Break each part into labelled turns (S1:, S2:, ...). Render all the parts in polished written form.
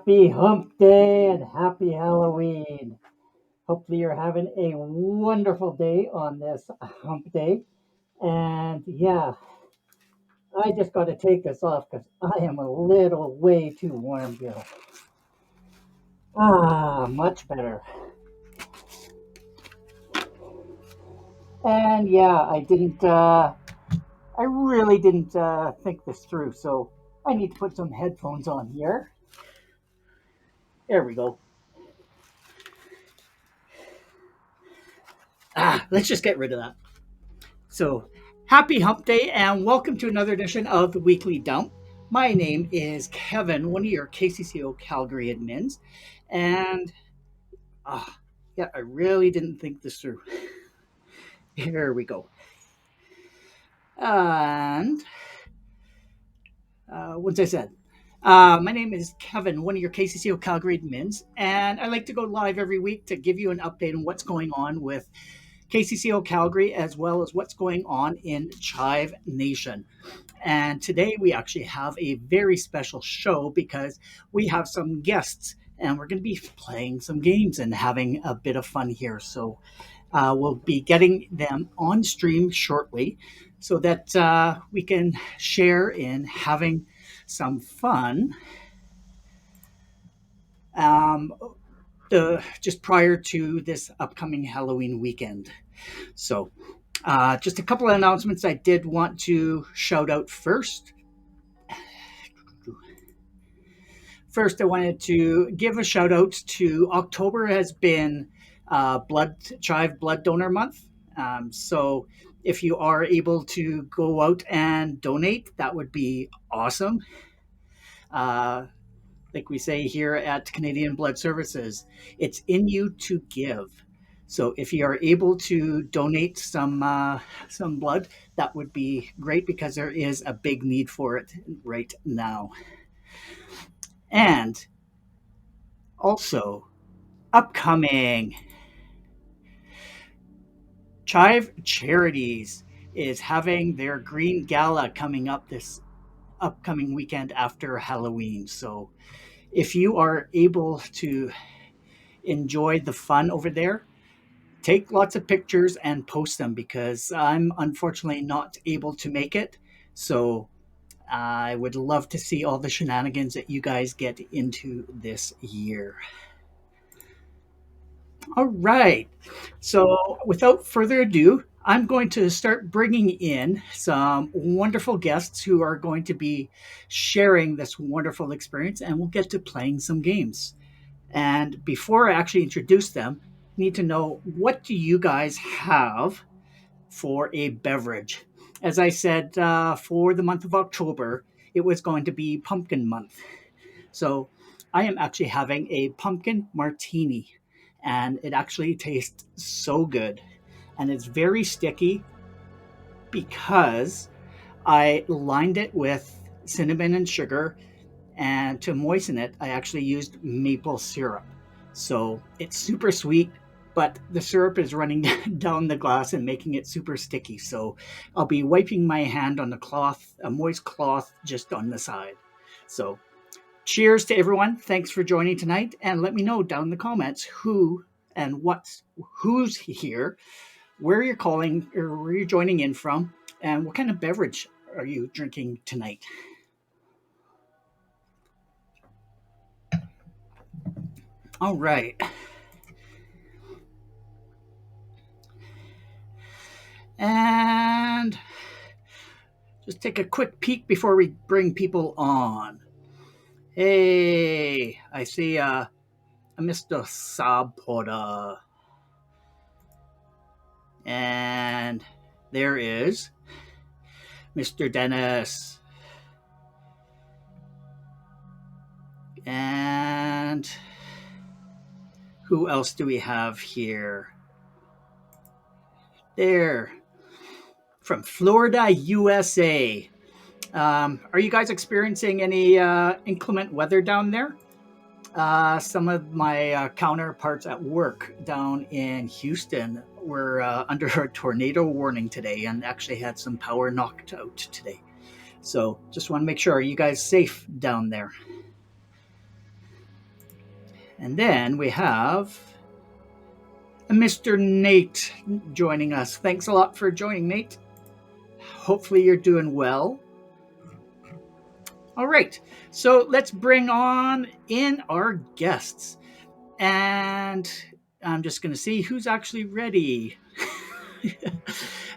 S1: Happy Hump Day and happy Halloween. Hopefully, you're having a wonderful day on this hump day. And yeah, I just got to take this off because I am a little way too warm here. Much better. And yeah, I really didn't think this through. So I need to put some headphones on here. There we go. Let's just get rid of that. So, happy hump day and welcome to another edition of the Weekly Dump. My name is Kevin, one of your KCCO Calgary admins. And, yeah, I really didn't think this through. Here we go. And, once I said, my name is Kevin, one of your KCCO Calgary admins. And I like to go live every week to give you an update on what's going on with KCCO Calgary as well as what's going on in Chive Nation. And today we actually have a very special show because we have some guests and we're going to be playing some games and having a bit of fun here. So we'll be getting them on stream shortly so that we can share in having some fun um, just prior to this upcoming Halloween weekend. So just a couple of announcements I did want to shout out first. First, I wanted to give a shout out to October has been Chive Blood Donor Month. So if you are able to go out and donate, that would be awesome. Like we say here at Canadian Blood Services, it's in you to give. So if you are able to donate some blood, that would be great because there is a big need for it right now. And also, upcoming Chive Charities is having their Green Gala coming up this upcoming weekend after Halloween. So if you are able to enjoy the fun over there, take lots of pictures and post them because I'm unfortunately not able to make it. So I would love to see all the shenanigans that you guys get into this year. All right. So, without further ado, I'm going to start bringing in some wonderful guests who are going to be sharing this wonderful experience, and we'll get to playing some games. And before I actually introduce them, I need to know what do you guys have for a beverage? As I said, for the month of October, it was going to be pumpkin month. So I am actually having a pumpkin martini, and it actually tastes so good. And it's very sticky because I lined it with cinnamon and sugar, and to moisten it, I actually used maple syrup. So it's super sweet, but the syrup is running down the glass and making it super sticky. So I'll be wiping my hand on the cloth, a moist cloth just on the side. So cheers to everyone. Thanks for joining tonight. And let me know down in the comments who's here, where you're calling or where you're joining in from, and what kind of beverage are you drinking tonight. All right. And just take a quick peek before we bring people on. Hey, I see a Mr. Saab Porter. And there is Mr. Dennis. And who else do we have here? There. From Florida, USA. Are you guys experiencing any inclement weather down there? Some of my counterparts at work down in Houston were under a tornado warning today and actually had some power knocked out today. So just want to make sure, are you guys safe down there? And then we have Mr. Nate joining us. Thanks a lot for joining, Nate. Hopefully you're doing well. All right, so let's bring on in our guests. And I'm just going to see who's actually ready.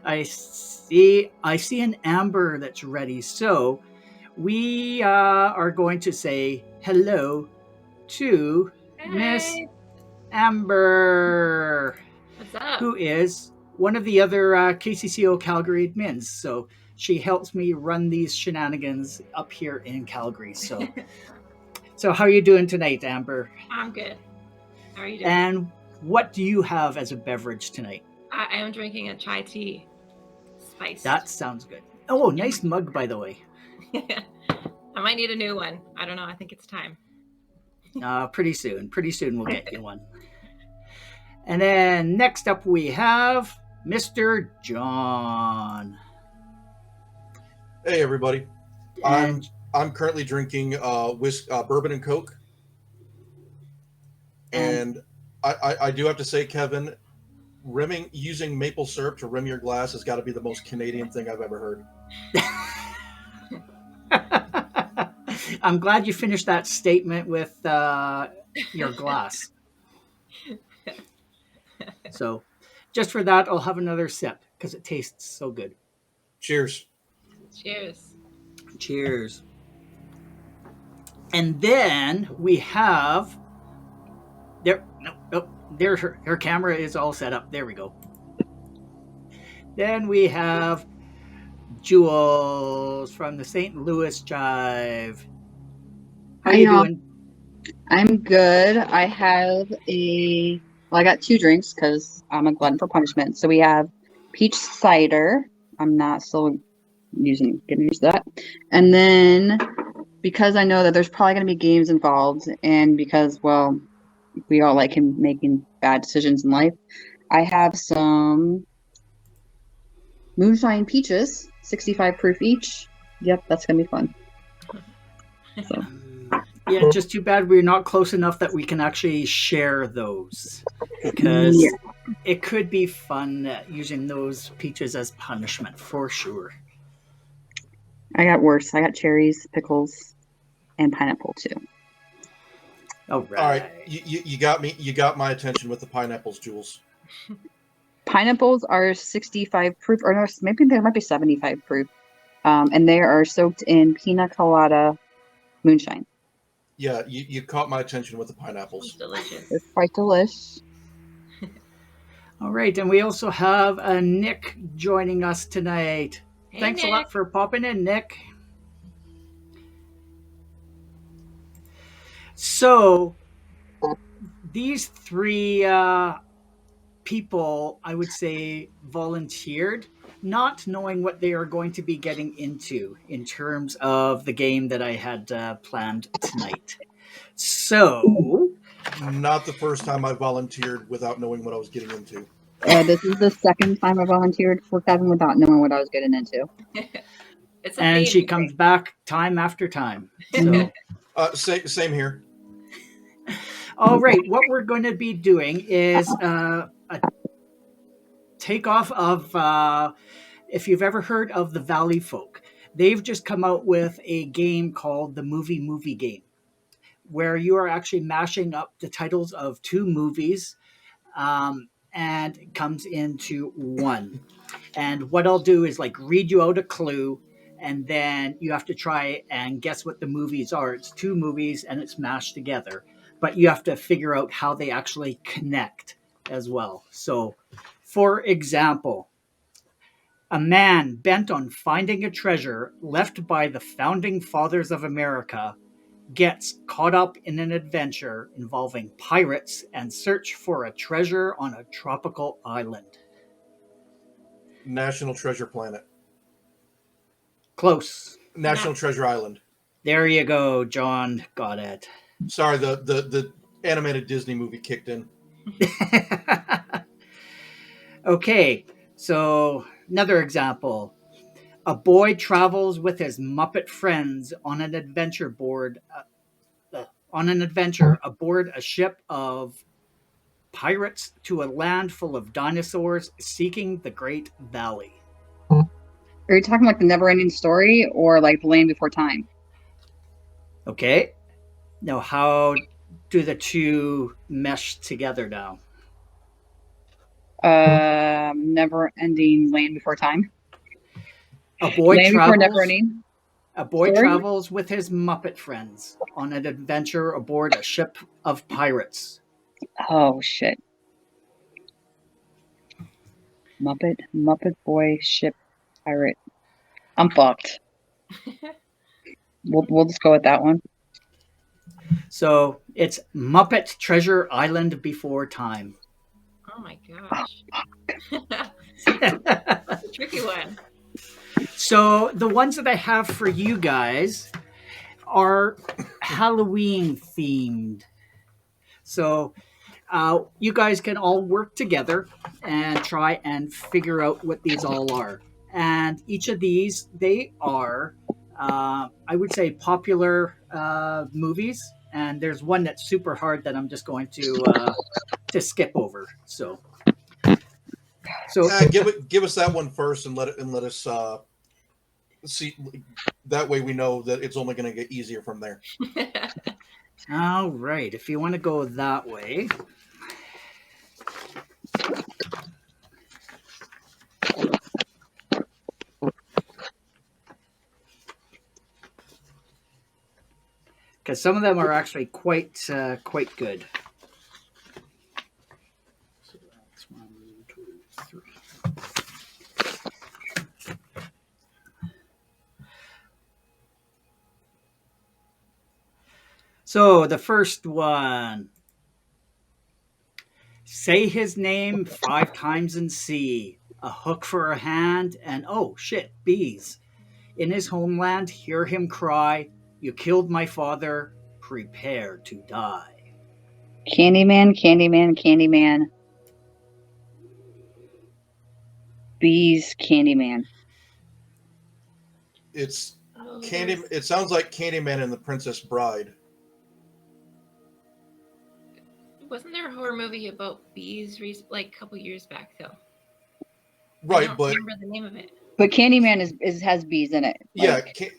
S1: I see an Amber that's ready. So we are going to say hello to Miss Amber.
S2: What's up?
S1: Who is one of the other KCCO Calgary admins. So she helps me run these shenanigans up here in Calgary. So how are you doing tonight, Amber?
S2: I'm good. How are you doing?
S1: And what do you have as a beverage tonight?
S2: I am drinking a chai tea. Spiced.
S1: That sounds good. Oh, nice mug, by the way.
S2: I might need a new one. I don't know. I think it's time.
S1: Pretty soon we'll get you one. And then next up we have Mr. John.
S3: Hey everybody. I'm currently drinking bourbon and Coke. And I do have to say, Kevin, using maple syrup to rim your glass has got to be the most Canadian thing I've ever heard.
S1: I'm glad you finished that statement with your glass. So just for that, I'll have another sip because it tastes so good.
S3: Cheers.
S2: Cheers.
S1: Cheers. And then we have her camera is all set up. There we go. Then we have Jules from the St. Louis Jive. How are you doing?
S4: I'm good. I got two drinks because I'm a glutton for punishment. So we have peach cider. I'm not still getting used to that. And then because I know that there's probably going to be games involved, and because, well, we all like him making bad decisions in life, I have some moonshine peaches, 65 proof each. Yep, that's going to be fun. So.
S1: Yeah, just too bad we're not close enough that we can actually share those, because it could be fun using those peaches as punishment for sure.
S4: I got worse. I got cherries, pickles, and pineapple too.
S1: All right.
S3: All right, you got me. You got my attention with the pineapples, Jules.
S4: Pineapples are 65 proof, or no, maybe there might be 75 proof, and they are soaked in pina colada moonshine.
S3: Yeah, you caught my attention with the pineapples.
S2: It's delicious.
S4: It's quite delicious.
S1: All right, and we also have Nick joining us tonight.
S2: Hey,
S1: Thanks
S2: Nick.
S1: a lot for popping in, Nick. So these three people, I would say, volunteered, not knowing what they are going to be getting into in terms of the game that I had planned tonight. So,
S3: not the first time I volunteered without knowing what I was getting into.
S4: This is the second time I volunteered for Kevin without knowing what I was getting into.
S1: And she comes back time after time. So.
S3: Same here.
S1: All right, what we're going to be doing is a takeoff of, if you've ever heard of the Valley Folk, they've just come out with a game called the Movie Game, where you are actually mashing up the titles of two movies, and it comes into one. And what I'll do is read you out a clue, and then you have to try and guess what the movies are. It's two movies and it's mashed together, but you have to figure out how they actually connect as well. So, for example, a man bent on finding a treasure left by the founding fathers of America gets caught up in an adventure involving pirates and search for a treasure on a tropical island.
S3: National Treasure Planet.
S1: Close.
S3: National Treasure Island.
S1: There you go, John. Got it.
S3: Sorry, the animated Disney movie kicked in.
S1: Okay, so another example. A boy travels with his Muppet friends on an adventure on an adventure aboard a ship of pirates to a land full of dinosaurs seeking the Great Valley.
S4: Are you talking like the never-ending story or like the Land Before Time?
S1: Okay. Now, how do the two mesh together now?
S4: Never-ending Land Before Time.
S1: A boy
S4: Land Before
S1: travels.
S4: Never-ending.
S1: A boy
S4: Story?
S1: travels with his Muppet friends on an adventure aboard a ship of pirates.
S4: Oh shit. Muppet Boy Ship Pirate. I'm fucked. We'll just go with that one.
S1: So it's Muppet Treasure Island Before Time.
S2: Oh my gosh. That's a tricky one.
S1: So the ones that I have for you guys are Halloween themed. So you guys can all work together and try and figure out what these all are. And each of these, they are, I would say, popular movies. And there's one that's super hard that I'm just going to skip over. So
S3: Give us that one first and let us see. That way we know that it's only going to get easier from there.
S1: all right, if you want to go that way. Because some of them are actually quite good. So that's 1, 2, 3. So the first one. Say his name 5 times and see. A hook for a hand and oh shit, bees. In his homeland, hear him cry, you killed my father, prepare to die.
S4: Candyman, Candyman, Candyman. Bees, Candyman.
S3: It's Candy. It sounds like Candyman and the Princess Bride.
S2: Wasn't there a horror movie about bees like a couple years back though?
S3: Right,
S2: I don't
S3: but
S2: remember the name of it.
S4: But Candyman has bees in it.
S3: yeah,
S4: Like,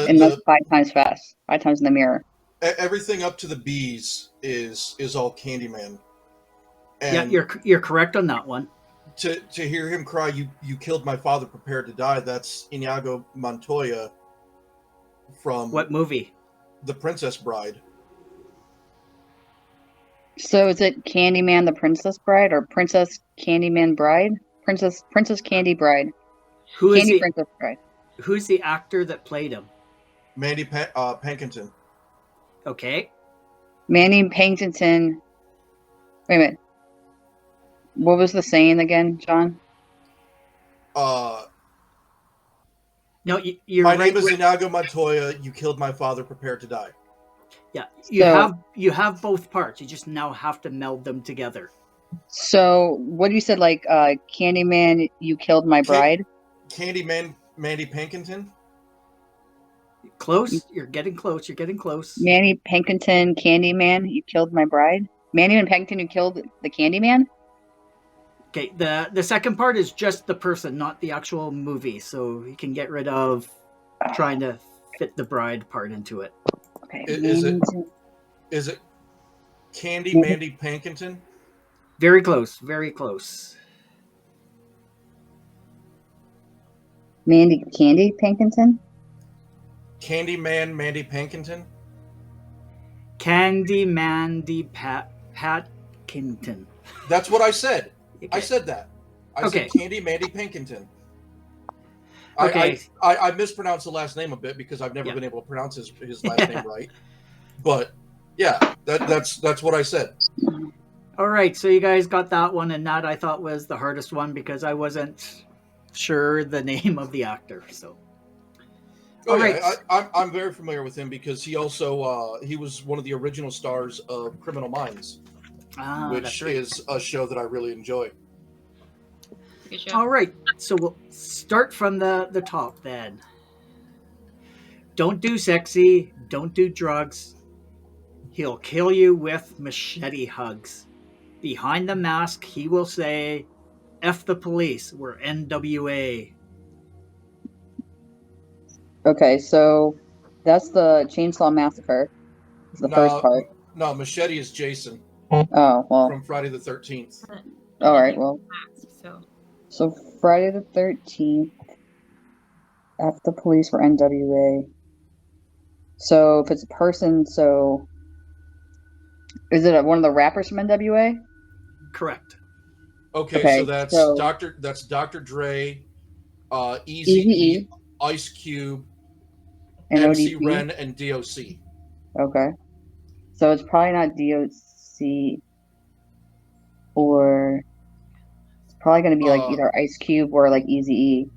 S4: and that's 5 times fast. 5 times in the mirror.
S3: everything up to the bees is all Candyman. And
S1: yeah, you're correct on that one.
S3: To hear him cry, you killed my father, prepare to die. That's Inigo Montoya from
S1: What movie?
S3: The Princess Bride.
S4: So is it Candyman the Princess Bride or Princess Candyman Bride? Princess Candy Bride. Candy Princess Bride.
S1: Who's the actor that played him?
S3: Mandy Pankington.
S1: Okay.
S4: Mandy Pankington. Wait a minute. What was the saying again, John?
S3: No,
S1: you're
S3: my
S1: right.
S3: name is Inigo Montoya. You killed my father. Prepare to die.
S1: Yeah, you have both parts. You just now have to meld them together.
S4: So what you said, like Candyman, you killed my bride.
S3: Candyman, Mandy Pankington.
S1: Close. You're getting close. You're getting close.
S4: Mandy Pankington, Candyman, you killed my bride. Mandy and Pankington, you killed the Candyman.
S1: Okay. The second part is just the person, not the actual movie. So you can get rid of trying to fit the bride part into it.
S4: Okay.
S3: Is it Candy Mandy Pankington?
S1: Very close. Very close.
S4: Candy Pankington?
S3: Candyman Mandy Pankington?
S1: Candy Mandy Patkington.
S3: That's what I said.
S1: Okay.
S3: I said that. I said Candy Mandy Pankington.
S1: Okay.
S3: I mispronounced the last name a bit because I've never been able to pronounce his last name right. But yeah, that's what I said.
S1: All right, so you guys got that one, and that I thought was the hardest one because I wasn't sure the name of the actor. So,
S3: I'm very familiar with him because he also he was one of the original stars of Criminal Minds, which is a show that I really enjoy.
S1: All right, so we'll start from the top then. Don't do sexy. Don't do drugs. He'll kill you with machete hugs. Behind the mask, he will say, F the police, we're NWA.
S4: Okay, so that's the Chainsaw Massacre. It's the first part.
S3: No, Machete is Jason.
S4: Oh, well.
S3: From Friday the 13th.
S4: All right, well.
S2: So
S4: Friday the 13th. F the police for NWA. So if it's a person, so is it one of the rappers from NWA?
S1: Correct.
S3: Okay, so that's Dr. Dre, Eazy-E, Ice Cube,
S4: and
S3: MC
S4: ODB?
S3: Ren, and DOC.
S4: Okay. So it's probably not DOC, or it's probably going to be like either Ice Cube or like Eazy-E.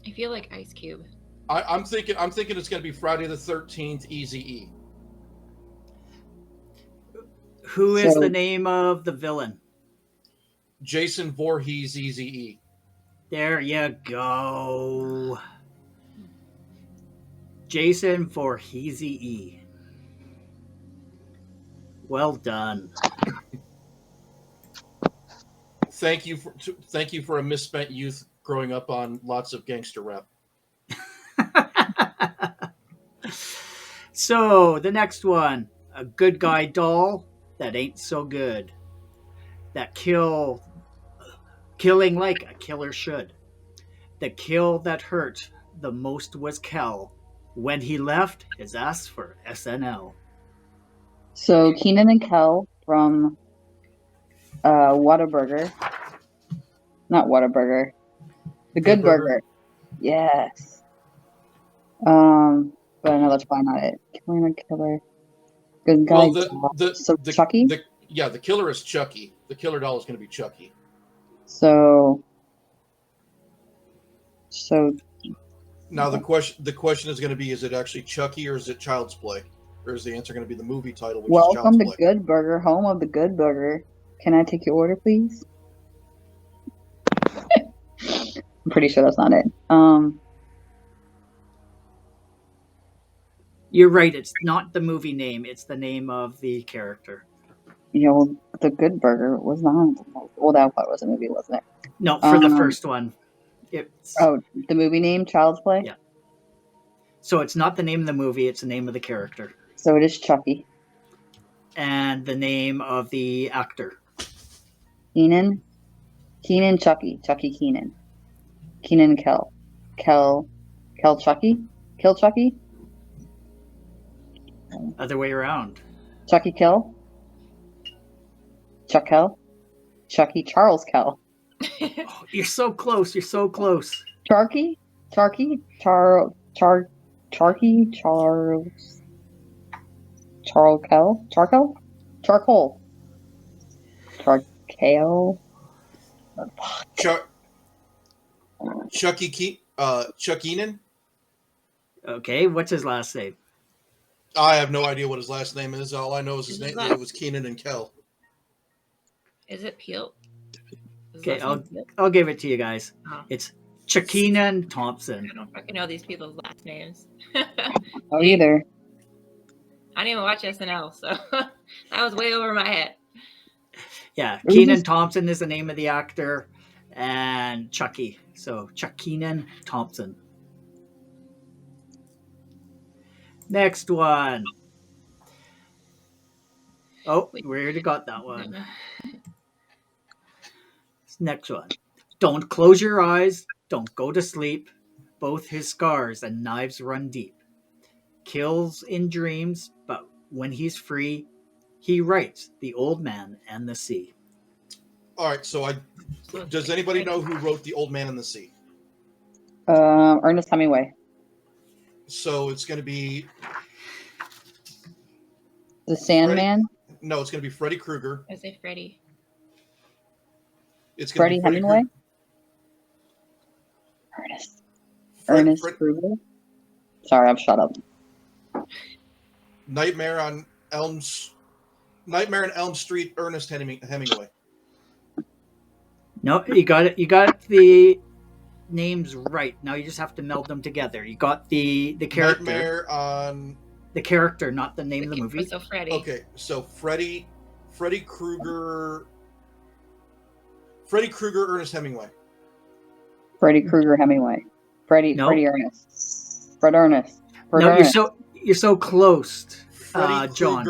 S2: I feel like Ice Cube.
S3: I'm thinking it's going to be Friday the 13th, Eazy-E.
S1: Who is the name of the villain?
S3: Jason Voorhees, Eazy-E.
S1: There you go. Jason Voorhees. Well done.
S3: Thank you for a misspent youth growing up on lots of gangster rap.
S1: So, the next one. A good guy doll that ain't so good. That killing like a killer should. The kill that hurt the most was Kel. When he left, his ass for SNL.
S4: So, Kenan and Kel from Whataburger. Not Whataburger. The Good Burger. Yes. But I know that's probably not it. Killing a killer. Good guy.
S3: Well,
S4: Chucky?
S3: The killer is Chucky. The killer doll is going to be Chucky.
S4: So
S3: now the question is going to be: is it actually Chucky or is it Child's Play? Or is the answer going to be the movie title, which is Child's Play?
S4: Welcome to Good Burger, home of the Good Burger. Can I take your order, please? I'm pretty sure that's not it.
S1: You're right. It's not the movie name. It's the name of the character.
S4: The Good Burger was not. Well, that was a movie, wasn't it?
S1: No, for the first one.
S4: The movie name, Child's Play?
S1: Yeah. So it's not the name of the movie. It's the name of the character.
S4: So it is Chucky.
S1: And the name of the actor.
S4: Kenan, Chucky. Chucky, Kenan. Kenan, Kel. Kel, Chucky? Kill Chucky?
S1: Other way around.
S4: Chucky Kill? Chuck Kel? Chucky Charles Kel.
S1: Oh, you're so close. You're so close.
S4: Charky? Charky? Charles. Charles Kel? Charcoal? Charcoal. Charcoal.
S3: Chuck Enan?
S1: Okay, what's his last name?
S3: I have no idea what his last name is. All I know is his name. It was Kenan and Kel.
S2: Is it Peel?
S1: Okay, I'll give it to you guys. Oh. It's Chuckeenan Thompson.
S2: I don't fucking know these people's last names.
S4: Oh, either.
S2: I didn't even watch SNL, so that was way over my head.
S1: Yeah, Kenan Thompson is the name of the actor, and Chucky. So Chuckeenan Thompson. Next one. Oh, we already got that one. Next one. Don't close your eyes. Don't go to sleep. Both his scars and knives run deep. Kills in dreams, but when he's free, he writes The Old Man and the Sea.
S3: All right, so does anybody know who wrote The Old Man and the Sea?
S4: Ernest Hemingway.
S3: So it's going to be
S4: The Sandman?
S3: No, it's going to be Freddy Krueger.
S2: I say Freddy.
S3: It's
S4: Freddie Hemingway? Ernest Krueger? Sorry, I've shut up.
S3: Nightmare on Elm Street, Ernest Hemingway.
S1: No, you got it. You got the names right. Now you just have to meld them together. You got the character.
S3: Nightmare on
S1: The character, not the name of the movie.
S2: So Freddy.
S3: Okay, so Freddy Krueger, Ernest Hemingway.
S4: Freddy Krueger Hemingway. Freddy Ernest. Fred Ernest. Fred
S1: No,
S4: Ernest.
S1: you're so close,
S3: John.
S1: John.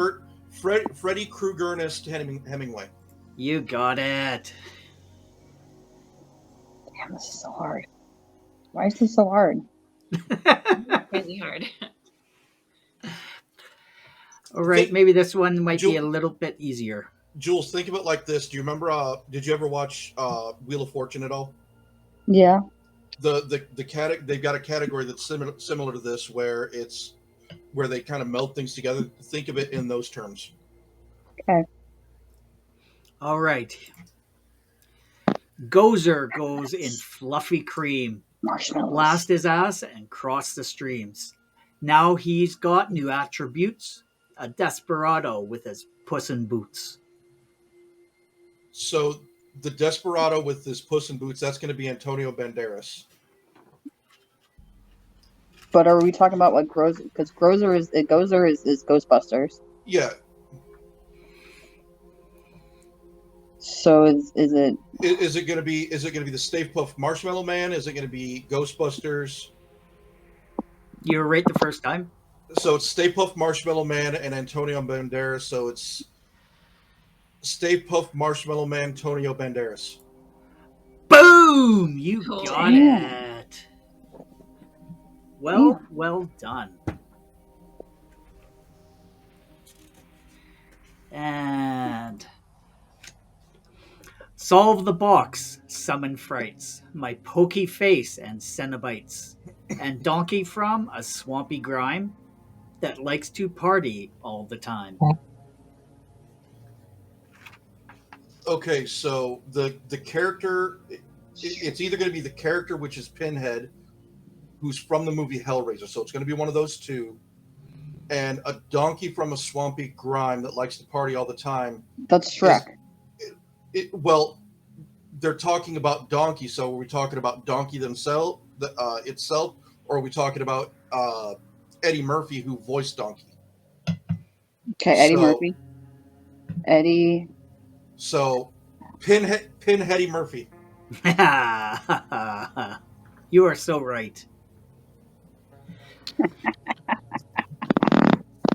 S3: Freddy Krueger Ernest Hemingway.
S1: You got it.
S4: Damn, this is so hard. Why is this so hard?
S2: Really hard.
S1: All right, maybe this one might be a little bit easier.
S3: Jules, think of it like this. Do you remember? Did you ever watch Wheel of Fortune at all?
S4: Yeah.
S3: They've got a category that's similar to this, where they kind of meld things together. Think of it in those terms.
S4: Okay.
S1: All right. Gozer goes in fluffy cream.
S4: Marshmallows.
S1: Blast his ass and cross the streams. Now he's got new attributes. A desperado with his puss in boots.
S3: So the desperado with his puss in boots, that's going to be Antonio Banderas.
S4: But are we talking about what Gozer? Because Gozer is Ghostbusters.
S3: Yeah.
S4: So is it?
S3: Is it going to be the Stay Puft Marshmallow Man? Is it going to be Ghostbusters?
S1: You were right the first time.
S3: So it's Stay Puft Marshmallow Man and Antonio Banderas. So it's Stay Puft Marshmallow Man, Antonio Banderas.
S1: Boom! You got it. Well done. And solve the box, summon frights, my pokey face and Cenobites, and donkey from a swampy grime that likes to party all the time.
S3: Okay, so the character, it's either going to be the character, which is Pinhead, who's from the movie Hellraiser, so it's going to be one of those two, and a donkey from a swampy grime that likes to party all the time.
S4: That's Shrek.
S3: Well, they're talking about Donkey, so are we talking about Donkey itself, or are we talking about Eddie Murphy, who voiced Donkey?
S4: Okay, Eddie Murphy. Eddie.
S3: So, Pinheady Murphy.
S1: You are so right.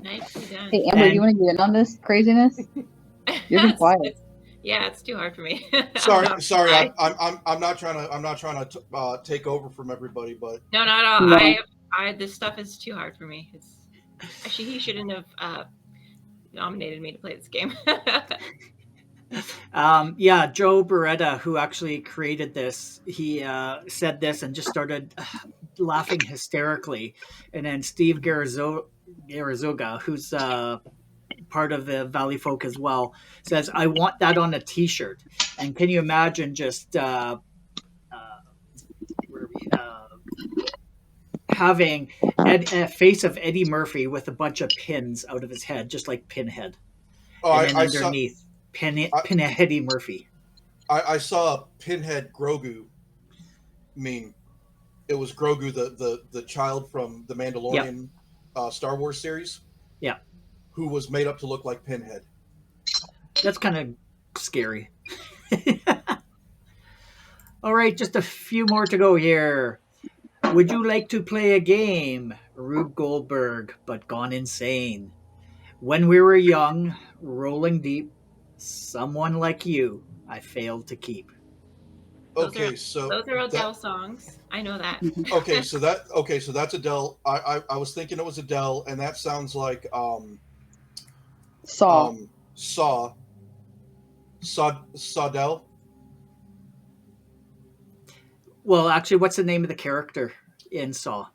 S2: Nicely done.
S4: Hey, Amber, you want to get in on this craziness? You're being quiet.
S2: It's too hard for me.
S3: Sorry. I'm not trying to take over from everybody, but
S2: no, not at all. No. I this stuff is too hard for me. It's actually, he shouldn't have nominated me to play this game.
S1: Joe Beretta, who actually created this, he said this and just started laughing hysterically. And then Steve Garazoga, who's part of the Valley Folk as well, says, I want that on a t-shirt. And can you imagine just having a face of Eddie Murphy with a bunch of pins out of his head, just like Pinhead. And then underneath, Pinheady Murphy.
S3: I saw a Pinhead Grogu meme. It was Grogu, the child from the Mandalorian Star Wars series.
S1: Yeah.
S3: Who was made up to look like Pinhead.
S1: That's kind of scary. All right, just a few more to go here. Would you like to play a game? Rube Goldberg, but gone insane. When we were young, rolling deep, someone like you, I failed to keep.
S2: Those are Adele songs. I know that.
S3: Okay, so that's Adele. I was thinking it was Adele, and that sounds like Sawdell.
S1: Well, actually, what's the name of the character in Saw?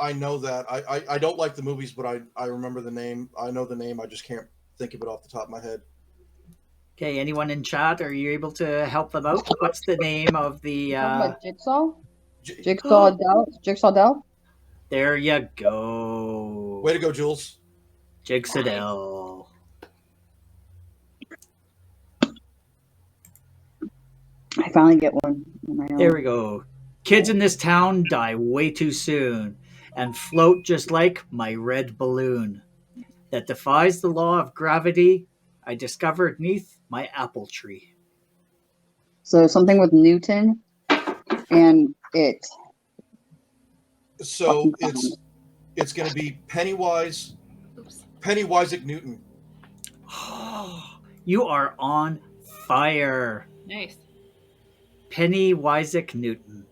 S3: I know that. I don't like the movies, but I remember the name. I know the name. I just can't think of it off the top of my head.
S1: Okay, anyone in chat? Are you able to help them out? What's the name of the
S4: Jigsaw? Jigsaw Dell?
S1: There you go.
S3: Way to go, Jules.
S1: Jigsaw.
S4: I finally get one.
S1: There we go. Kids in this town die way too soon and float just like my red balloon that defies the law of gravity I discovered neath my apple tree.
S4: So something with Newton and it.
S3: So
S4: Fucking
S3: it's going to be Pennywise
S2: Oops.
S3: Newton.
S1: You are on fire.
S2: Nice.
S1: Pennywise Newton.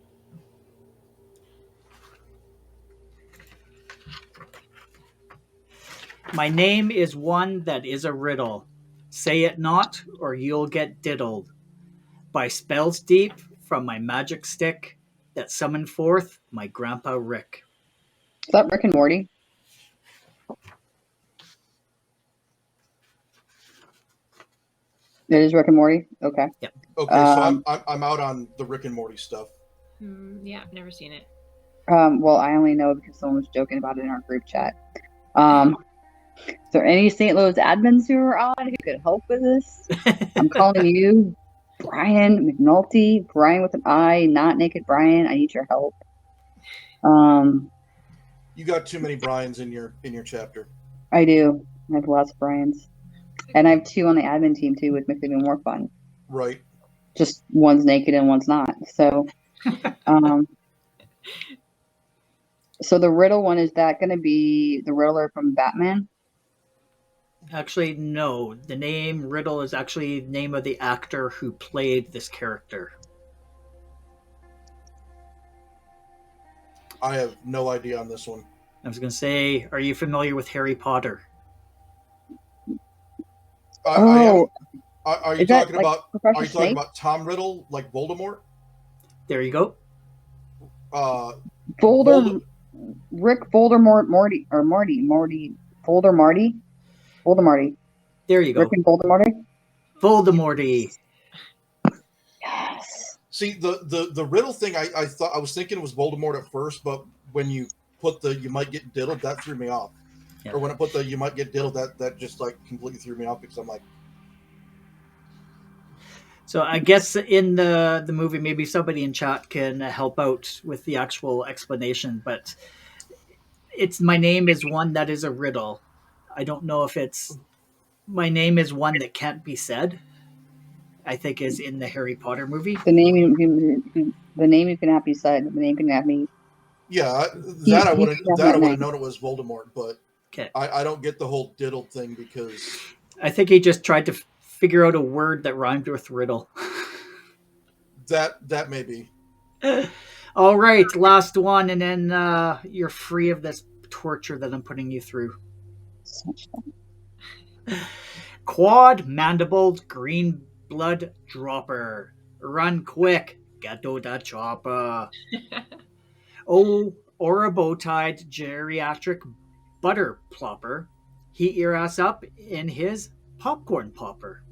S1: My name is one that is a riddle. Say it not, or you'll get diddled by spells deep from my magic stick that summon forth my Grandpa Rick.
S4: Is that Rick and Morty? It is Rick and Morty? Okay.
S3: Okay, so I'm out on the Rick and Morty stuff.
S2: Yeah, I've never seen it.
S4: Well, I only know because someone was joking about it in our group chat. Is there any St. Louis admins who are on who could help with this? I'm calling you, Brian McNulty, Brian with an I, not Naked Brian. I need your help.
S3: You got too many Brians in your chapter.
S4: I do. I have lots of Brians. And I have 2 on the admin team too, which makes it even more fun.
S3: Right.
S4: Just one's naked and one's not. So so the riddle one, is that going to be the Riddler from Batman?
S1: Actually, no. The name Riddle is actually the name of the actor who played this character.
S3: I have no idea on this one.
S1: I was going to say, are you familiar with Harry Potter?
S3: I am. Are you
S4: Is that
S3: talking
S4: like
S3: about?
S4: Professor
S3: Are you talking
S4: Snape?
S3: about Tom Riddle, like Voldemort?
S1: There you go.
S4: Rick Voldemort Morty or Marty Voldemorty.
S1: There you go.
S4: Rick and Voldemorty.
S1: Voldemorty.
S4: Yes.
S3: See, the riddle thing, I thought I was thinking it was Voldemort at first, but when you put the "you might get diddled," that threw me off.
S1: Yeah.
S3: Or when I put the "you might get diddled," that just like completely threw me off because I'm like,
S1: So I guess in the movie, maybe somebody in chat can help out with the actual explanation. But it's my name is one that is a riddle. I don't know if it's my name is one that can't be said. I think is in the Harry Potter movie.
S4: The name you cannot be said. The name cannot be.
S3: yeah,
S4: He-
S3: that I
S4: he
S3: would
S4: should
S3: have
S4: have that
S3: known
S4: name.
S3: it was Voldemort, but
S1: Okay.
S3: I don't get the whole diddled thing because
S1: I think he just tried to figure out a word that rhymed with riddle.
S3: that may be.
S1: All right, last one, and then you're free of this torture that I'm putting you through.
S4: Such
S1: Quad mandibled green blood dropper. Run quick, get to the chopper. Oh, or a bow-tied geriatric butter plopper. Heat your ass up in his popcorn popper.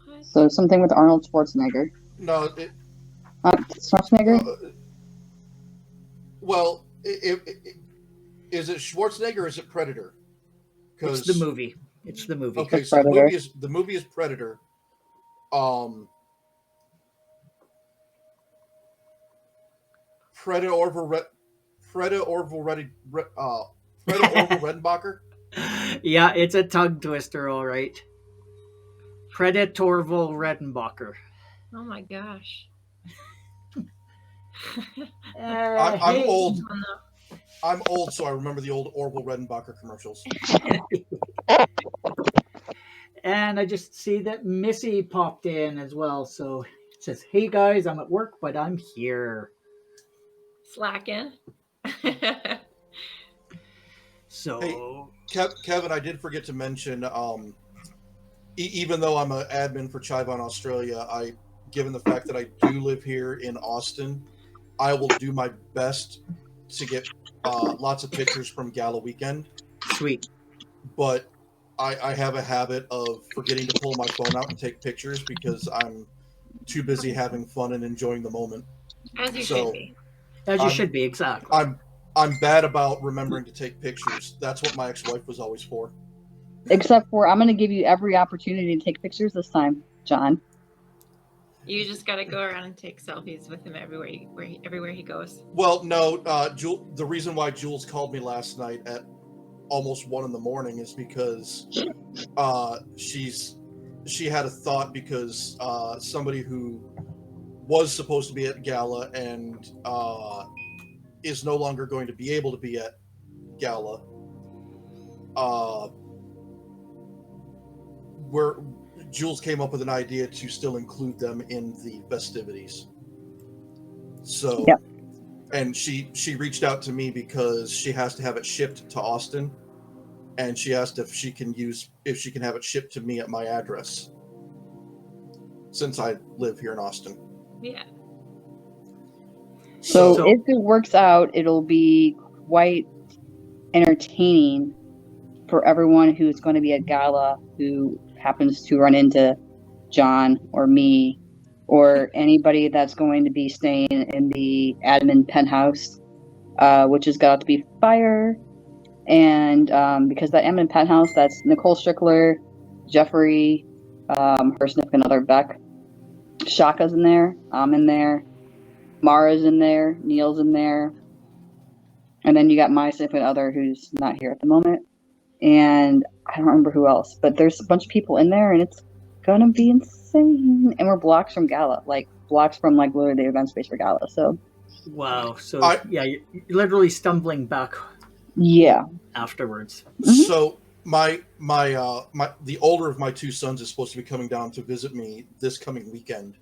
S2: What?
S4: So something with Arnold Schwarzenegger.
S3: No,
S4: Schwarzenegger.
S3: well, is it Schwarzenegger or is it Predator?
S1: It's the movie. It's the movie.
S3: Okay,
S4: It's
S3: so
S4: Predator.
S3: the movie is Predator. Freda Orville Redenbacher.
S1: Yeah, it's a tongue twister, all right. Predatorville Redenbacher.
S2: Oh my gosh.
S3: I'm old.
S2: Oh, no.
S3: I'm old, so I remember the old Orville Redenbacher commercials.
S1: And I just see that Missy popped in as well. So it says, hey guys, I'm at work, but I'm here.
S2: Slacking.
S1: So
S3: Hey, Kevin, I did forget to mention, even though I'm an admin for Chivon Australia, given the fact that I do live here in Austin, I will do my best to get lots of pictures from Gala Weekend.
S1: sweet.
S3: But I have a habit of forgetting to pull my phone out and take pictures because I'm too busy having fun and enjoying the moment.
S2: As you
S3: So-
S2: should be.
S1: As you
S3: I'm-
S1: should be, exactly.
S3: I'm bad about remembering to take pictures. That's what my ex-wife was always for.
S4: Except for I'm going to give you every opportunity to take pictures this time, John.
S2: You just gotta go around and take selfies with him everywhere he goes.
S3: Well, no, the reason why Jules called me last night at almost 1 a.m. is because she had a thought because somebody who was supposed to be at Gala and is no longer going to be able to be at Gala. Where Jules came up with an idea to still include them in the festivities. So,
S4: Yep.
S3: And she reached out to me because she has to have it shipped to Austin, and she asked if she can have it shipped to me at my address, since I live here in Austin.
S2: Yeah.
S4: So if it works out, it'll be quite entertaining for everyone who's going to be at Gala who happens to run into John or me or anybody that's going to be staying in the admin penthouse, which has got to be fire. And because that admin penthouse, that's Nicole Strickler, Jeffrey, her significant other Beck, Shaka's in there, I'm in there, Mara's in there, Neil's in there, and then you got my significant other who's not here at the moment. And I don't remember who else, but there's a bunch of people in there, and it's gonna be insane. And we're blocks from Gala, like blocks from like literally the event space for Gala. So
S1: Wow. So you're literally stumbling back.
S4: Yeah.
S1: Afterwards.
S3: So the older of my two sons is supposed to be coming down to visit me this coming weekend,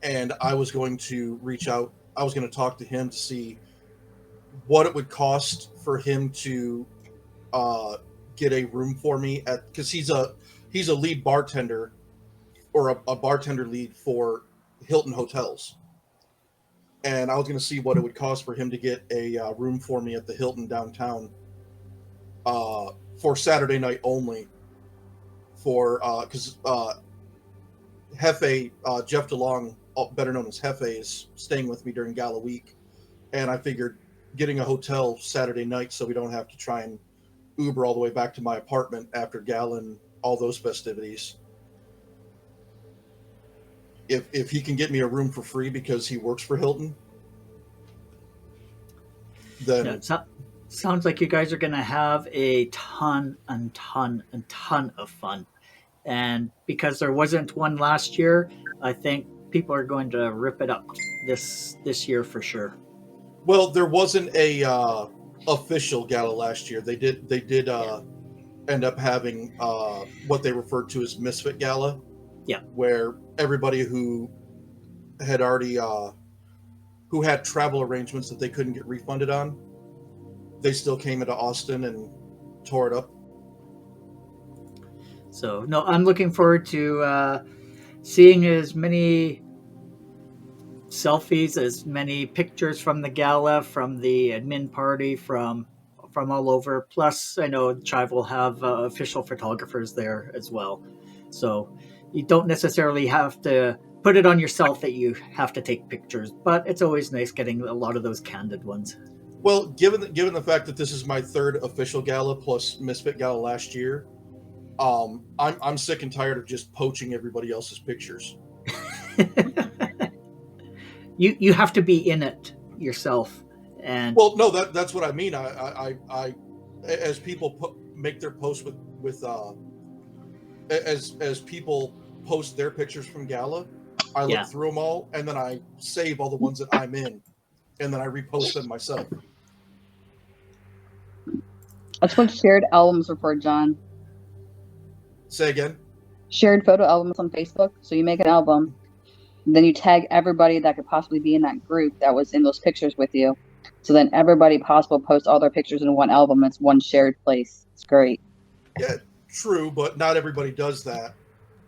S3: and I was going to reach out. I was going to talk to him to see what it would cost for him to get a room for me because he's a lead bartender or a bartender lead for Hilton hotels, and I was going to see what it would cost for him to get a room for me at the Hilton downtown for Saturday night only. For because Hefe, Jeff DeLong, better known as Hefe, is staying with me during Gala week, and I figured getting a hotel Saturday night so we don't have to try and Uber all the way back to my apartment after Gala and all those festivities. If he can get me a room for free because he works for Hilton, then
S1: sounds like you guys are going to have a ton of fun. And because there wasn't one last year, I think people are going to rip it up this year for sure.
S3: Well, there wasn't a official Gala last year. They did end up having what they referred to as Misfit Gala.
S1: Yeah.
S3: Where everybody who had already who had travel arrangements that they couldn't get refunded on, they still came into Austin and tore it up.
S1: So no, I'm looking forward to seeing as many selfies, as many pictures from the gala, from the admin party, from all over. Plus, I know Chive will have official photographers there as well. So you don't necessarily have to put it on yourself that you have to take pictures, but it's always nice getting a lot of those candid ones.
S3: Well, given the fact that this is my third official Gala plus Misfit Gala last year, I'm sick and tired of just poaching everybody else's pictures.
S1: You have to be in it yourself. And
S3: well, no, that's what I mean. I as people make their posts with as people post their pictures from Gala, I look through them all, and then I save all the ones that I'm in, and then I repost them myself.
S4: That's what shared albums are for, John.
S3: Say again?
S4: Shared photo albums on Facebook. So you make an album, then you tag everybody that could possibly be in that group that was in those pictures with you. So then everybody possible posts all their pictures in one album. It's one shared place. It's great.
S3: Yeah, true, but not everybody does that.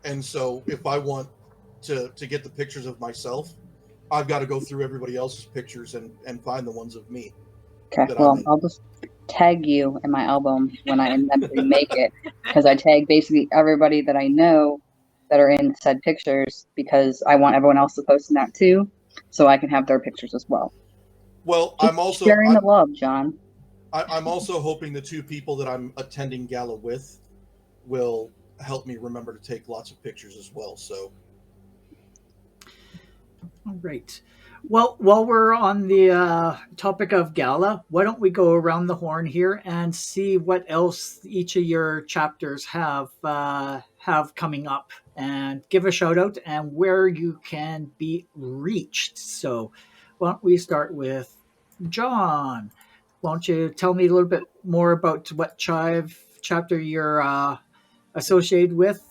S3: And so if I want to get the pictures of myself, I've got to go through everybody else's pictures and find the ones of me.
S4: Okay, well, I'll just tag you in my album when I inevitably make it, because I tag basically everybody that I know that are in said pictures, because I want everyone else to post in that too, so I can have their pictures as well.
S3: Well,
S4: just
S3: I'm also
S4: sharing the love, John.
S3: I'm also hoping the two people that I'm attending Gala with will help me remember to take lots of pictures as well. So
S1: All right. Well, while we're on the topic of gala, why don't we go around the horn here and see what else each of your chapters have coming up, and give a shout out and where you can be reached. So, why don't we start with John? Why don't you tell me a little bit more about what Chive chapter you're associated with,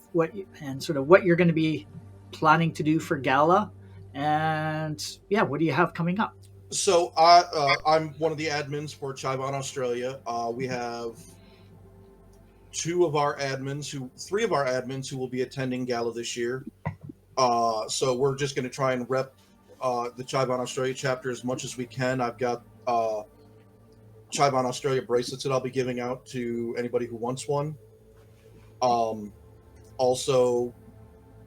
S1: and sort of what you're going to be planning to do for gala, and yeah, what do you have coming up?
S3: So I'm one of the admins for Chivon Australia. We have three of our admins who will be attending gala this year. So we're just going to try and rep the Chivon Australia chapter as much as we can. I've got Chivon Australia bracelets that I'll be giving out to anybody who wants one. Also,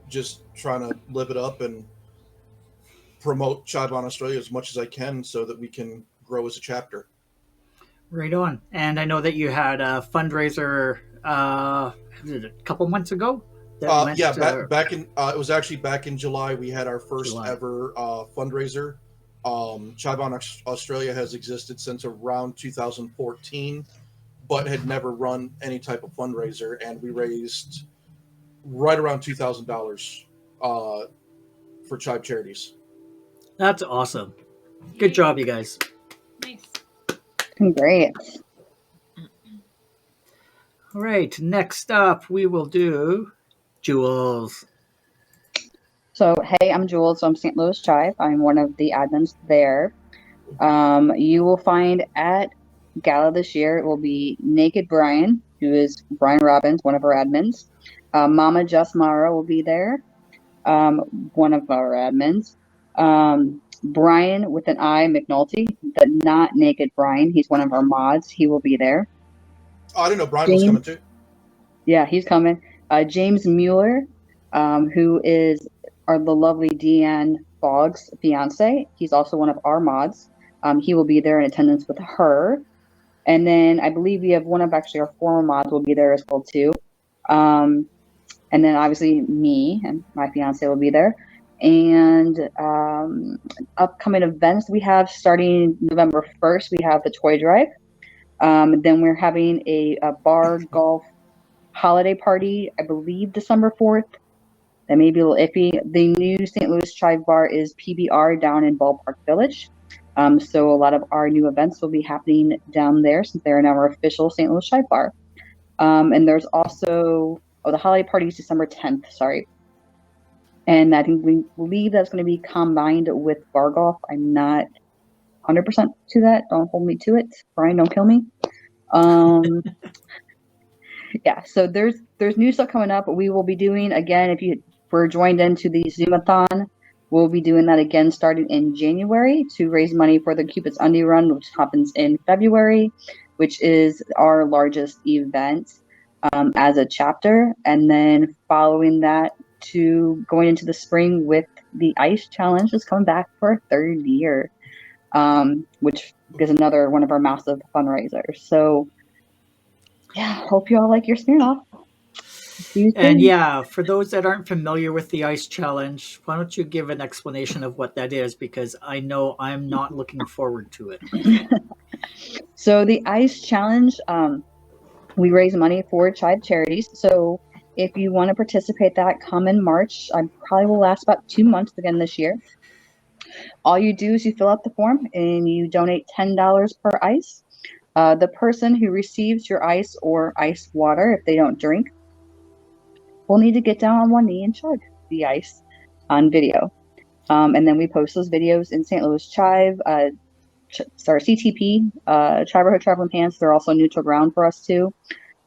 S3: just trying to live it up and promote Chivon Australia as much as I can so that we can grow as a chapter.
S1: Right on. And I know that you had a fundraiser a couple months ago that went
S3: back in it was actually back in July. We had our first ever fundraiser. Chivon Australia has existed since around 2014, but had never run any type of fundraiser, and we raised right around $2,000 for Chive charities.
S1: That's awesome. Good job, you guys.
S2: Nice.
S4: Great.
S1: All right, next up we will do Jules.
S4: So, hey, I'm Jules. I'm St. Louis Chive. I'm one of the admins there. You will find at Gala this year, it will be Naked Brian, who is Brian Robbins, one of our admins. Mama Just Mara will be there, one of our admins. Brian with an I, McNulty, but not Naked Brian. He's one of our mods. He will be there.
S3: Oh, I didn't know Brian was coming too.
S4: Yeah, he's coming. James Mueller, who is the lovely Deanne Boggs' fiance. He's also one of our mods. He will be there in attendance with her. And then I believe we have one of actually our former mods will be there as well too. And then obviously me and my fiance will be there. And upcoming events we have starting November 1st, we have the toy drive. Then we're having a bar golf holiday party, I believe December 4th. That may be a little iffy. The new St. Louis Chive Bar is PBR down in Ballpark Village. So a lot of our new events will be happening down there since they're now our official St. Louis Chive Bar. And there's also, the holiday party is December 10th, sorry. And I think we believe that's going to be combined with bar golf. I'm not 100% to that. Don't hold me to it. Brian, don't kill me. Yeah, so there's new stuff coming up. We will be doing, again, if you were joined into the Zoomathon, we'll be doing that again starting in January to raise money for the Cupid's Undie Run, which happens in February, which is our largest event as a chapter. And then following that to going into the spring with the Ice Challenge is coming back for a third year, which is another one of our massive fundraisers. So yeah, hope you all like your Smirnoff.
S1: And yeah, for those that aren't familiar with the Ice Challenge, why don't you give an explanation of what that is? Because I know I'm not looking forward to it.
S4: So the Ice Challenge, we raise money for Chive charities. So if you want to participate, that come in March. I probably will last about 2 months again this year. All you do is you fill out the form and you donate $10 per ice. The person who receives your ice or ice water, if they don't drink, will need to get down on one knee and chug the ice on video. And then we post those videos in St. Louis Chive, CTP, Chiverhood Traveling Pants. They're also neutral ground for us too.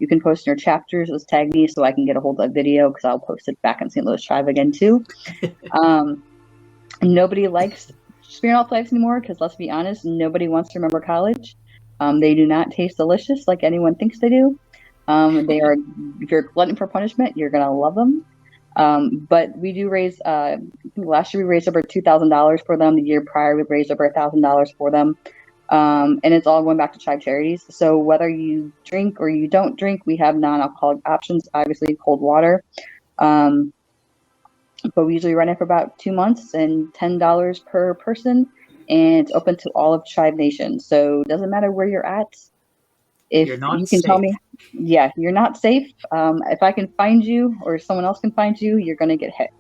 S4: You can post in your chapters. Just tag me so I can get a hold of that video because I'll post it back in St. Louis Chive again too. Nobody likes Smirnoff Lights anymore because let's be honest, nobody wants to remember college. They do not taste delicious like anyone thinks they do. They are, if you're glutton for punishment, you're gonna love them. But we do raise. Last year we raised over $2,000 for them. The year prior we raised over $1,000 for them, and it's all going back to Chive charities. So whether you drink or you don't drink, we have non-alcoholic options. Obviously, cold water. but we usually run it for about 2 months and $10 per person, and it's open to all of Tribe Nation. So it doesn't matter where you're at. If
S1: You're
S4: you
S1: not
S4: can tell
S1: safe.
S4: me, yeah, you're not safe. If I can find you or someone else can find you, you're gonna get hit.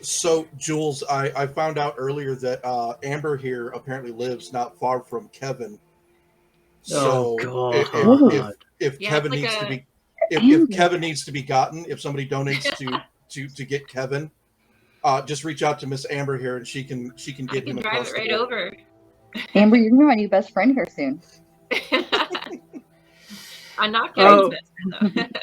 S3: So, Jules, I found out earlier that Amber here apparently lives not far from Kevin.
S1: Oh
S3: So,
S1: God.
S3: if
S2: Yeah, it's
S3: Kevin
S2: like
S3: needs to
S2: a.
S3: be, if
S4: Amber.
S3: Kevin needs to be gotten, if somebody donates to get Kevin, just reach out to Miss Amber here, and she can
S2: I
S3: get
S2: can
S3: him
S2: drive
S3: across
S2: it
S3: the
S2: right
S3: border.
S2: over.
S4: Amber, you're gonna be my new best friend here soon.
S2: I'm not
S1: Oh.
S2: Kevin's best friend though.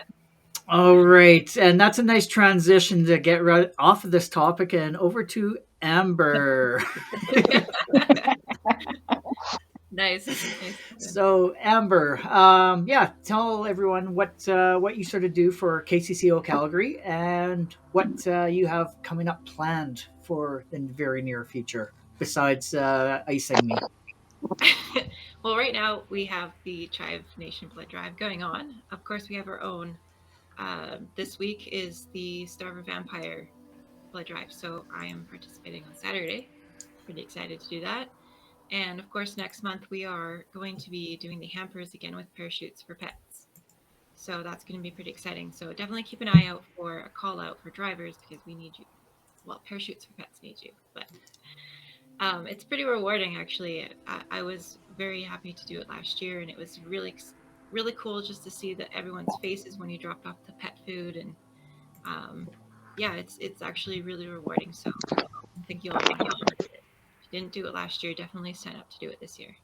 S1: All right, and that's a nice transition to get right off of this topic and over to Amber.
S2: Nice. Nice.
S1: So, Amber, yeah, tell everyone what you sort of do for KCCO Calgary and what you have coming up planned for in the very near future, besides icing me.
S2: Well, right now we have the Chive Nation Blood Drive going on. Of course, we have our own. This week is the Starver Vampire Blood Drive, so I am participating on Saturday. Pretty excited to do that. And of course, next month we are going to be doing the hampers again with parachutes for pets. So that's going to be pretty exciting. So definitely keep an eye out for a call out for drivers because we need you. Well, parachutes for pets need you, but it's pretty rewarding actually. I was very happy to do it last year, and it was really cool just to see that everyone's faces when you dropped off the pet food, and yeah, it's actually really rewarding. So I think you'll want to do it. If you didn't do it last year, definitely sign up to do it this year.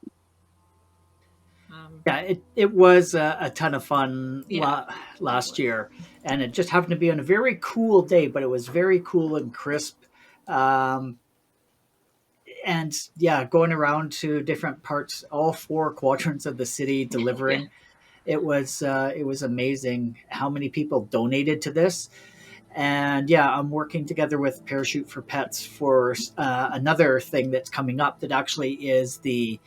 S1: Yeah, it was a ton of fun
S2: Yeah,
S1: last year, and it just happened to be on a very cool day, but it was very cool and crisp. Um, and yeah, going around to different parts, all four quadrants of the city,
S2: yeah,
S1: delivering. It was amazing how many people donated to this. And yeah, I'm working together with Parachute for Pets for another thing that's coming up that actually is the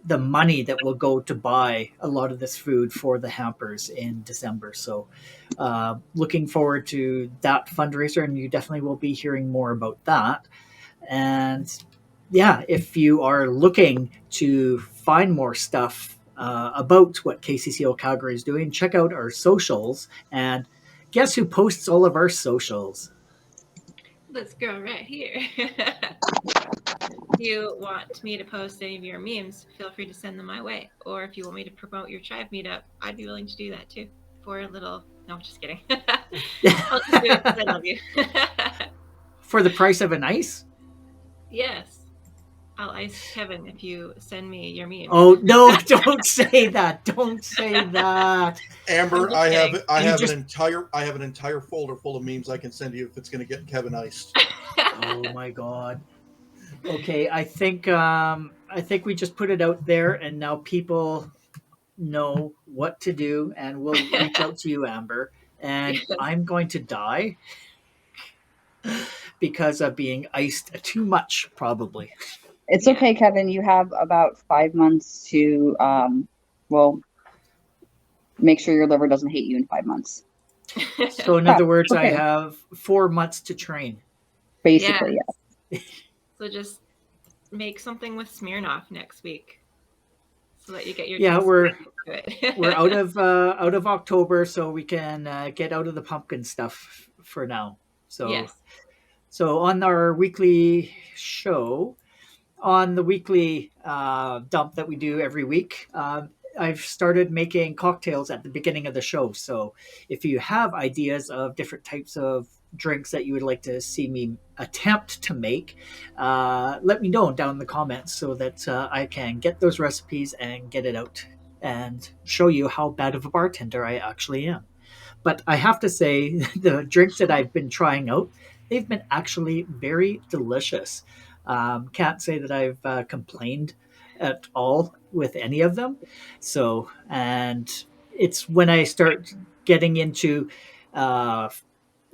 S1: money that will go to buy a lot of this food for the hampers in December. So, looking forward to that fundraiser, and you definitely will be hearing more about that. And yeah, if you are looking to find more stuff about what KCCO Calgary is doing, check out our socials. And guess who posts all of our socials?
S2: this girl right here. If you want me to post any of your memes, feel free to send them my way. Or if you want me to promote your tribe meetup, I'd be willing to do that too. For a little, no, I'm just kidding. I'll just do it because I love you.
S1: For the price of an ice?
S2: Yes, I'll ice Kevin if you send me your memes.
S1: Oh no! Don't say that! Don't say that!
S3: Amber,
S2: I'm just kidding.
S3: I
S1: You
S3: have
S1: just
S3: an entire folder full of memes I can send you if it's going to get Kevin iced.
S1: oh my god. Okay, I think we just put it out there, and now people know what to do, and we'll reach out to you, Amber. And I'm going to die because of being iced too much, probably.
S4: It's
S2: Yeah.
S4: okay, Kevin. You have about 5 months to, well, make sure your liver doesn't hate you in 5 months.
S1: So, in
S4: Yeah,
S1: other words, I
S4: okay.
S1: have 4 months to train.
S4: Basically,
S2: Yeah.
S4: yeah.
S2: So just make something with Smirnoff next week, so that you get your
S1: Yeah,
S2: taste
S1: we're
S2: to it.
S1: we're out of October, so we can get out of the pumpkin stuff for now. So,
S2: Yes.
S1: so on our weekly show, on the weekly dump that we do every week, I've started making cocktails at the beginning of the show. So if you have ideas of different types of drinks that you would like to see me attempt to make, let me know down in the comments so that I can get those recipes and get it out and show you how bad of a bartender I actually am. But I have to say, the drinks that I've been trying out, they've been actually very delicious. Can't say that I've complained at all with any of them. So, and it's when I start getting into uh,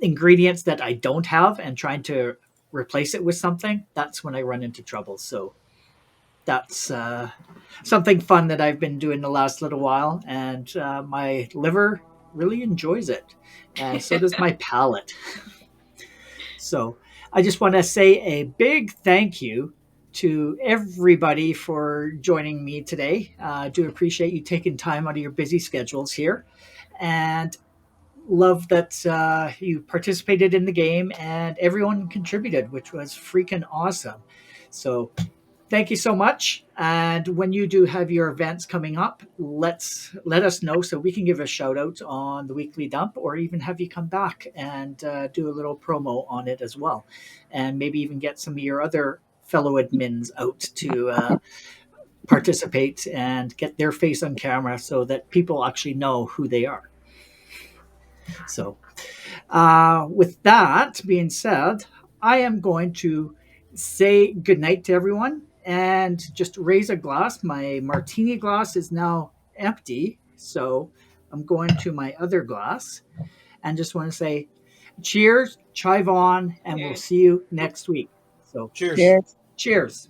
S1: ingredients that I don't have and trying to replace it with something, that's when I run into trouble. So, that's something fun that I've been doing the last little while, and my liver really enjoys it, and so does my palate. So I just want to say a big thank you to everybody for joining me today. I do appreciate you taking time out of your busy schedules here, and love that you participated in the game and everyone contributed, which was freaking awesome. So thank you so much. And when you do have your events coming up, let us know so we can give a shout out on the weekly dump, or even have you come back and do a little promo on it as well, and maybe even get some of your other fellow admins out to participate and get their face on camera so that people actually know who they are. So with that being said, I am going to say goodnight to everyone and just raise a glass. My martini glass is now empty, so I'm going to my other glass and just want to say cheers, chive on, and we'll
S2: Cheers.
S1: see you next week. So
S3: Cheers.
S4: Cheers.
S1: cheers.